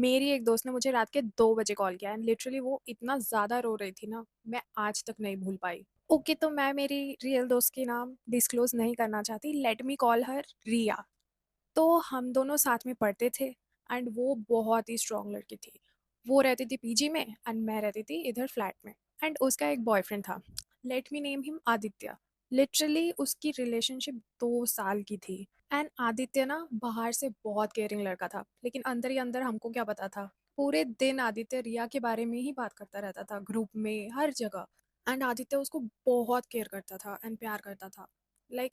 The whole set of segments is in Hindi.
मेरी एक दोस्त ने मुझे रात के 2 बजे कॉल किया एंड लिटरली वो इतना ज़्यादा रो रही थी ना, मैं आज तक नहीं भूल पाई। ओके, तो मैं मेरी रियल दोस्त के नाम डिस्क्लोज़ नहीं करना चाहती, लेट मी कॉल हर रिया। तो हम दोनों साथ में पढ़ते थे एंड वो बहुत ही स्ट्रॉन्ग लड़की थी। वो रहती थी पीजी में एंड मैं रहती थी इधर फ्लैट में एंड उसका एक बॉयफ्रेंड था। Let me name him Aditya. Literally उसकी रिलेशनशिप 2 साल की थी एंड आदित्य ना बाहर से बहुत केयरिंग लड़का था, लेकिन अंदर ही अंदर हमको क्या पता था। पूरे दिन आदित्य रिया के बारे में ही बात करता रहता था, ग्रुप में हर जगह। एंड आदित्य उसको बहुत केयर करता था एंड प्यार करता था।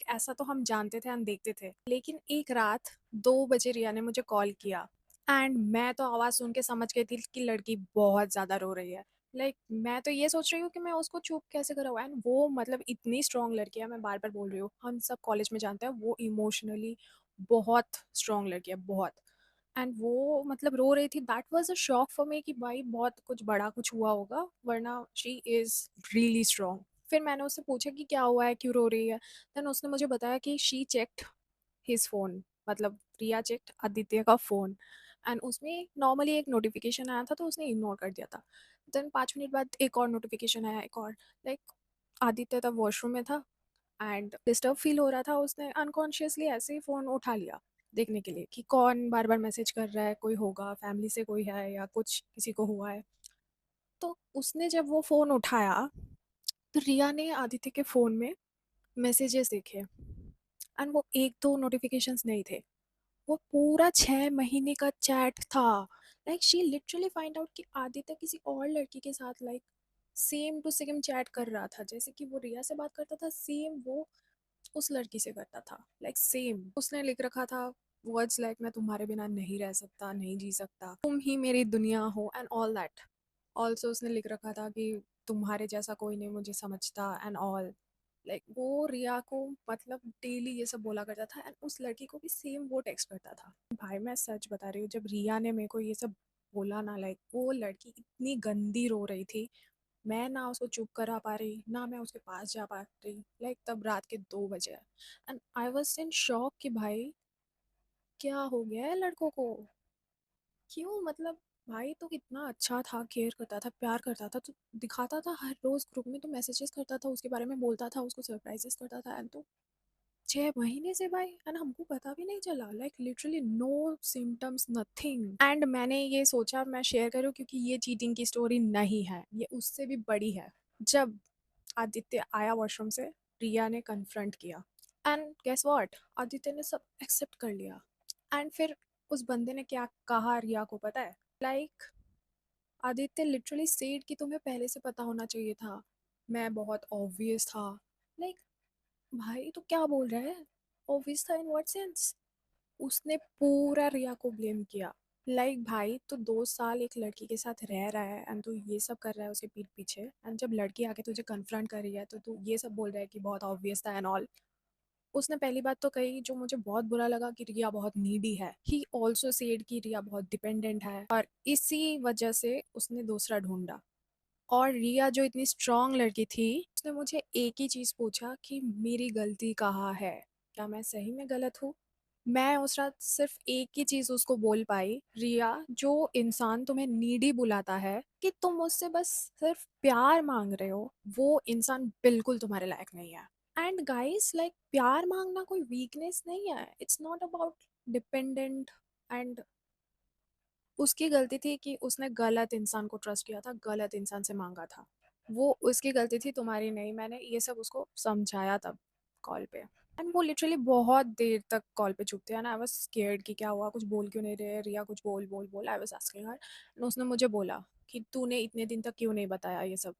ऐसा तो हम जानते थे, हम देखते थे। लेकिन एक रात 2 बजे रिया ने मुझे कॉल किया एंड मैं तो आवाज़ सुन के समझ गई थी कि लड़की बहुत ज़्यादा रो रही है। मैं तो ये सोच रही हूँ कि मैं उसको चुप कैसे कराऊँ, एंड वो मतलब इतनी स्ट्रॉन्ग लड़की है, मैं बार बार बोल रही हूँ, हम सब कॉलेज में जानते हैं वो इमोशनली बहुत स्ट्रॉन्ग लड़की है, बहुत। एंड वो मतलब रो रही थी, that was a shock for me कि भाई बहुत कुछ बड़ा कुछ हुआ होगा, वरना शी इज़ रियली स्ट्रॉन्ग। फिर मैंने उससे पूछा कि क्या हुआ है, क्यों रो रही है। देन उसने मुझे बताया कि शी चेक्ड हिज फ़ोन, मतलब रिया चेक्ड आदित्य का फ़ोन एंड उसमें नॉर्मली एक नोटिफिकेशन आया था तो उसने इग्नोर कर दिया था। देन 5 मिनट बाद एक और नोटिफिकेशन आया, एक और। लाइक आदित्य तब वॉशरूम में था एंड डिस्टर्ब फील हो रहा था, उसने अनकॉन्शियसली ऐसे ही फ़ोन उठा लिया देखने के लिए कि कौन बार बार मैसेज कर रहा है, कोई होगा फैमिली से, कोई है या कुछ किसी को हुआ है। तो उसने जब वो फ़ोन उठाया तो रिया ने आदित्य के फ़ोन में मैसेजेस देखे एंड वो एक दो नोटिफिकेशंस नहीं थे, वो पूरा 6 महीने का चैट था। शी लिटरली फाइंड आउट कि आदित्य किसी और लड़की के साथ सेम टू सेम चैट कर रहा था, जैसे कि वो रिया से बात करता था सेम वो उस लड़की से करता था, सेम। उसने लिख रखा था वर्ड्स लाइक मैं तुम्हारे बिना नहीं रह सकता, नहीं जी सकता, तुम ही मेरी दुनिया हो एंड ऑल दैट। ऑल्सो उसने लिख रखा था कि तुम्हारे जैसा कोई नहीं मुझे समझता एंड ऑल। वो रिया को मतलब डेली ये सब बोला करता था एंड उस लड़की को भी सेम वो टेक्स्ट करता था। भाई मैं सच बता रही हूँ, जब रिया ने मेरे को ये सब बोला ना, वो लड़की इतनी गंदी रो रही थी, मैं ना उसको चुप करा पा रही, ना मैं उसके पास जा पा रही। तब रात के 2 बजे and I was in shock कि भाई क्या हो गया है लड़कों को, क्यों मतलब। भाई तो कितना अच्छा था, केयर करता था, प्यार करता था, तो दिखाता था हर रोज ग्रुप में, तो मैसेजेस करता था, उसके बारे में बोलता था, उसको सरप्राइजेस करता था एंड तो 6 महीने से भाई एंड हमको पता भी नहीं चला, literally no symptoms, nothing. And मैंने ये सोचा मैं शेयर करूँ क्योंकि ये चीटिंग की स्टोरी नहीं है, ये उससे भी बड़ी है। जब आदित्य आया वॉशरूम से, रिया ने कन्फ्रंट किया एंड गेस व्हाट, आदित्य ने सब एक्सेप्ट कर लिया। एंड फिर उस बंदे ने क्या कहा रिया को पता है? लाइक आदित्य लिटरली सेड कि तुम्हें पहले से पता होना चाहिए था, मैं बहुत ऑब्वियस था। लाइक भाई तो क्या बोल रहा है, ऑब्वियस था इन व्हाट सेंस? उसने पूरा रिया को ब्लेम किया। भाई तो 2 साल एक लड़की के साथ रह रहा है एंड तू ये सब कर रहा है उसके पीठ पीछे, एंड जब लड़की आके तुझे कन्फ्रंट कर रही है तो तू ये सब बोल रहा है कि बहुत ऑब्वियस था एंड ऑल। उसने पहली बात तो कही जो मुझे बहुत बुरा लगा कि रिया बहुत नीडी है। ही ऑल्सो सेड कि रिया बहुत डिपेंडेंट है और इसी वजह से उसने दूसरा ढूंढा। और रिया जो इतनी स्ट्रॉन्ग लड़की थी, उसने मुझे एक ही चीज़ पूछा कि मेरी गलती कहाँ है, क्या मैं सही में गलत हूँ। मैं उस रात सिर्फ एक ही चीज़ उसको बोल पाई, रिया जो इंसान तुम्हें नीडी बुलाता है कि तुम उससे बस सिर्फ प्यार मांग रहे हो, वो इंसान बिल्कुल तुम्हारे लायक नहीं है। एंड गाइस प्यार मांगना कोई वीकनेस नहीं है, it's not about dependent. And उसकी गलती थी कि उसने गलत इंसान को ट्रस्ट किया था, गलत इंसान से मांगा था। वो उसकी गलती थी, तुम्हारी नहीं। मैंने ये सब उसको समझाया तब कॉल पे एंड वो लिटरली बहुत देर तक कॉल पे चुप थे एंड आई वाज स्केयर्ड कि क्या हुआ, कुछ बोल क्यों नहीं रहे रिया, कुछ बोल बोल बोल। I was asking her and उसने मुझे बोला कि तूने इतने दिन तक क्यों नहीं बताया ये सब।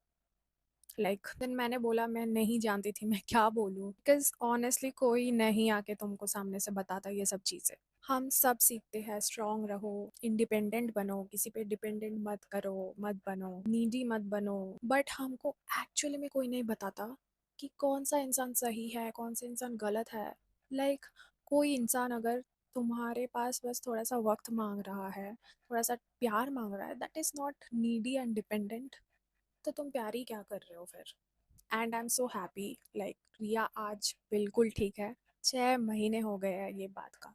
देन मैंने बोला मैं नहीं जानती थी, मैं क्या बोलूँ, बिकॉज ऑनेस्टली कोई नहीं आके तुमको सामने से बताता ये सब चीज़ें। हम सब सीखते हैं स्ट्रांग रहो, इंडिपेंडेंट बनो, किसी पे डिपेंडेंट मत करो, मत बनो, नीडी मत बनो। बट हमको एक्चुअली में कोई नहीं बताता कि कौन सा इंसान सही है, कौन सा इंसान गलत है। कोई इंसान अगर तुम्हारे पास बस थोड़ा सा वक्त मांग रहा है, थोड़ा सा प्यार मांग रहा है, that is not needy and dependent. तो तुम प्यार ही क्या कर रहे हो फिर? And I am so happy, Riya आज बिल्कुल ठीक है। 6 महीने हो गए हैं ये बात का।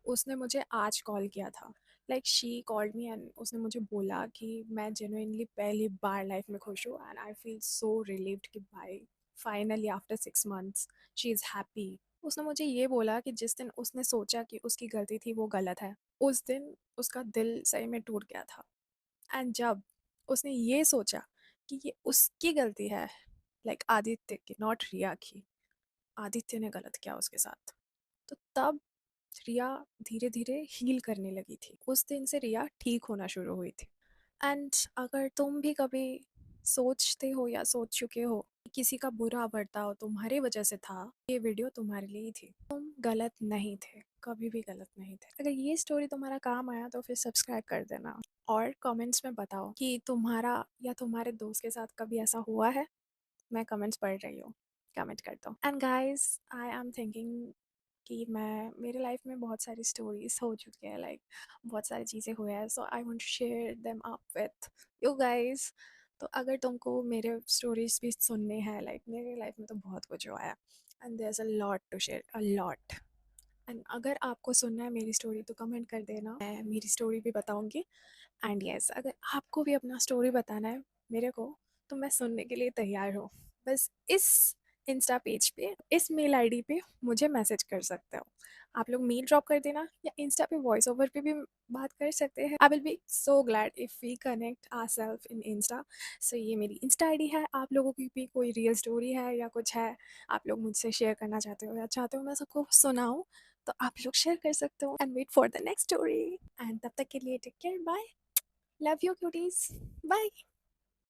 उसने मुझे आज कॉल किया था, like she called me and उसने मुझे बोला कि मैं जेन्युइनली पहली बार लाइफ में खुश हूँ and I feel so relieved कि भाई finally after 6 months she is happy. उसने मुझे ये बोला कि जिस दिन उसने सोचा कि उसकी गलती थी वो गलत है, उस दिन उसका दिल सही में टूट गया था। एंड जब उसने ये सोचा कि ये उसकी गलती है, लाइक आदित्य की, नॉट रिया की, आदित्य ने गलत किया उसके साथ, तो तब रिया धीरे धीरे हील करने लगी थी। उस दिन से रिया ठीक होना शुरू हुई थी। एंड अगर तुम भी कभी सोचते हो या सोच चुके हो कि किसी का बुरा बर्ताव तुम्हारे वजह से था, ये वीडियो तुम्हारे लिए ही थी। तुम गलत नहीं थे, कभी भी गलत नहीं थे। अगर ये स्टोरी तुम्हारा काम आया तो फिर सब्सक्राइब कर देना और कमेंट्स में बताओ कि तुम्हारा या तुम्हारे दोस्त के साथ कभी ऐसा हुआ है। मैं कमेंट्स पढ़ रही हूँ, कमेंट कर दो। And guys, I am thinking कि मैं मेरे लाइफ में बहुत सारी स्टोरीज हो चुकी है, लाइक बहुत सारी चीज़ें हुई हैं, so I want to share them up with you guys. तो अगर तुमको मेरे स्टोरीज भी सुनने हैं, लाइक मेरे लाइफ में तो बहुत कुछ हुआ है and there is a lot to share, a lot. And अगर आपको सुनना है मेरी स्टोरी तो कमेंट कर देना, मैं मेरी स्टोरी भी बताऊंगी। एंड यस, अगर आपको भी अपना स्टोरी बताना है मेरे को तो मैं सुनने के लिए तैयार हूँ। बस इस इंस्टा पेज पे, इस मेल आईडी पे मुझे मैसेज कर सकते हो। आप लोग मेल ड्रॉप कर देना या इंस्टा पे वॉइस ओवर पे भी बात कर सकते हैं। I will be so glad if we connect our self in Insta. So ये मेरी इंस्टा आईडी है। आप लोगों की भी कोई रियल स्टोरी है या कुछ है आप लोग मुझसे शेयर करना चाहते हो या चाहते हो मैं सबको सुनाऊँ, तो आप लोग शेयर कर सकते हो। And wait for the next story. And तब तक के लिए take care, bye. Love you, cuties. Bye.